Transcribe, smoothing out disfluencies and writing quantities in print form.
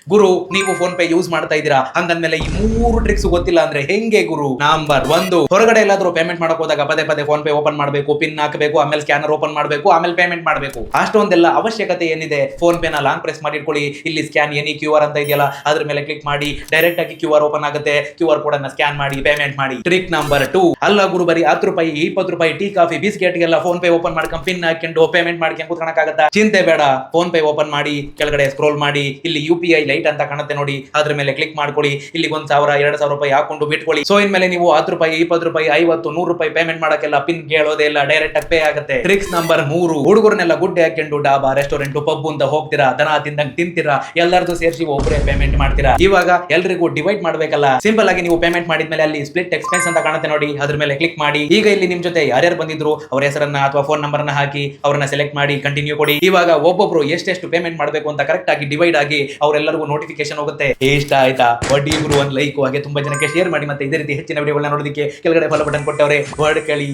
ಗುರು, ನೀವು phone pay use ಮಾಡ್ತಾ ಇದ್ದೀರಾ ಹಂಗಂದ್ಮೇಲೆ ಈ 3 ಟ್ರಿಕ್ಸ್ ಗೊತ್ತಿಲ್ಲ ಅಂದ್ರೆ ಹೆಂಗೆ ಗುರು? ನಂಬರ್ 1, ಹೊರಗಡೆ ಎಲ್ಲಾದ್ರೂ ಪೇಮೆಂಟ್ ಮಾಡಕ್ ಹೋದಾಗ ಪದೇ ಪದೇ ಫೋನ್ ಪೇ ಓಪನ್ ಮಾಡಬೇಕು, ಪಿನ್ ಹಾಕಬೇಕು, ಆಮೇಲೆ ಸ್ಕ್ಯಾನರ್ ಓಪನ್ ಮಾಡಬೇಕು, ಆಮೇಲೆ ಪೇಮೆಂಟ್ ಮಾಡಬೇಕು. ಅಷ್ಟೊಂದೆಲ್ಲ ಅವಶ್ಯಕತೆ ಏನಿದೆ? ಫೋನ್ ಪೇ ನ ಲಾಂಗ್ ಪ್ರೆಸ್ ಮಾಡಿ ಇಟ್ಕೊಳ್ಳಿ. ಇಲ್ಲಿ ಸ್ಕ್ಯಾನ್ ಎನಿ QR ಅಂತ ಇದೆಯಲ್ಲ, ಅದ್ರ ಮೇಲೆ ಕ್ಲಿಕ್ ಮಾಡಿ ಡೈರೆಕ್ಟ್ ಆಗಿ QR ಓಪನ್ ಆಗುತ್ತೆ. QR ಕೋಡ್ ಅನ್ನ ಸ್ಕ್ಯಾನ್ ಮಾಡಿ ಪೇಮೆಂಟ್ ಮಾಡಿ. ಟ್ರಿಕ್ ನಂಬರ್ 2, ಅಲ್ಲ ಗುರು, ಬರೀ 10 ರೂಪಾಯಿ 20 ರೂಪಾಯಿ ಟೀ ಕಾಫಿ ಬಿಸ್ಕೆಟ್ ಗೆಲ್ಲ ಫೋನ್ ಪೇ ಓಪನ್ ಮಾಡ್ಕೊಂಡು ಪಿನ್ ಹಾಕೊಂಡು ಪೇಮೆಂಟ್ ಮಾಡ್ಕೊಂಡು ಕೂತ್ಕೊಳಕ್ಕಾಗತ್ತಾ? ಚಿಂತೆ ಬೇಡ. ಫೋನ್ ಪೇ ಓಪನ್ ಮಾಡಿ, ಕೆಳಗಡೆ ಸ್ಕ್ರೋಲ್ ಮಾಡಿ, ಇಲ್ಲಿ UPI ಲೈಟ್ ಅಂತ ಕಾಣುತ್ತೆ ನೋಡಿ, ಅದ್ರ ಮೇಲೆ ಕ್ಲಿಕ್ ಮಾಡ್ಕೊಳ್ಳಿ. ಇಲ್ಲಿ 1000 2000 ರೂಪಾಯಿ ಹಾಕೊಂಡು ಬಿಟ್ಕೊಳ್ಳಿ. ಸೊ ಇನ್ಮೇಲೆ ನೀವು 10 ರೂಪಾಯಿ 20 ರೂಪಾಯಿ 50 100 ರೂಪಾಯಿ ಪೇಮೆಂಟ್ ಮಾಡಕ್ಕೆಲ್ಲ ಪಿನ್ ಕೇಳೋದೇ ಇಲ್ಲ, ಡೈರೆಕ್ಟ್ ಆಗಿ ಪೇ ಆಗುತ್ತೆ. ಟ್ರಿಕ್ಸ್ ನಂಬರ್ 3, ಹುಡುಗರನ್ನೆಲ್ಲ ಗುಡ್ಡೆ ಹಾಕೊಂಡು ಡಾಬಾ ರೆಸ್ಟೋರೆಂಟ್ ಪಬ್ ಅಂತ ಹೋಗ್ತೀರಾ, ದನ ತಿಂದಂಗ್ ತಿಂತೀರಾ, ಎಲ್ಲರದು ಸೇರಿಸಿ ಒಬ್ಬರೇ ಪೇಮೆಂಟ್ ಮಾಡ್ತೀರಾ. ಇವಾಗ ಎಲ್ರಿಗೂ ಡಿವೈಡ್ ಮಾಡ್ಬೇಕಲ್ಲ, ಸಿಂಪಲ್ ಆಗಿ ನೀವು ಪೇಮೆಂಟ್ ಮಾಡಿದ್ಮೇಲೆ ಅಲ್ಲಿ ಸ್ಪ್ಲಿಟ್ ಎಕ್ಸ್ಪೆನ್ಸ್ ಅಂತ ಕಾಣುತ್ತೆ ನೋಡಿ, ಅದ್ರ ಮೇಲೆ ಕ್ಲಿಕ್ ಮಾಡಿ. ಈಗ ಇಲ್ಲಿ ನಿಮ್ ಜೊತೆ ಯಾರ್ಯಾರು ಬಂದಿದ್ರು ಅವ್ರ ಹೆಸರನ್ನ ಅಥವಾ ಫೋನ್ ನಂಬರ್ ನ ಹಾಕಿ ಅವ್ರನ್ನ ಸೆಲೆಕ್ಟ್ ಮಾಡಿ ಕಂಟಿನ್ಯೂ ಕೊಡಿ. ಇವಾಗ ಒಬ್ಬೊಬ್ರು ಎಷ್ಟೆಷ್ಟು ಪೇಮೆಂಟ್ ಮಾಡಬೇಕು ಅಂತ ಕರೆಕ್ಟ್ ಆಗಿ ಡಿವೈಡ್ ಆಗಿ ಅವರೆಲ್ಲರಿಗೂ ನೋಟಿಫಿಕೇಶನ್ ಹೋಗುತ್ತೆ. ಇಷ್ಟ ಆಯ್ತಾ? ಒಡ್ಡಿ ಗುರು ಒಂದು ಲೈಕ್, ಹಾಗೆ ತುಂಬಾ ಜನಕ್ಕೆ ಶೇರ್ ಮಾಡಿ. ಮತ್ತೆ ಇದೇ ರೀತಿ ಹೆಚ್ಚಿನ ವಿಡಿಯೋಗಳನ್ನ ನೋಡೋದಕ್ಕೆ ಕೆಳಗಡೆ ಫಾಲೋ ಬಟನ್ ಕೊಟ್ಟವ್ರೆ, ವರ್ಡ್ ಕೇಳಿ.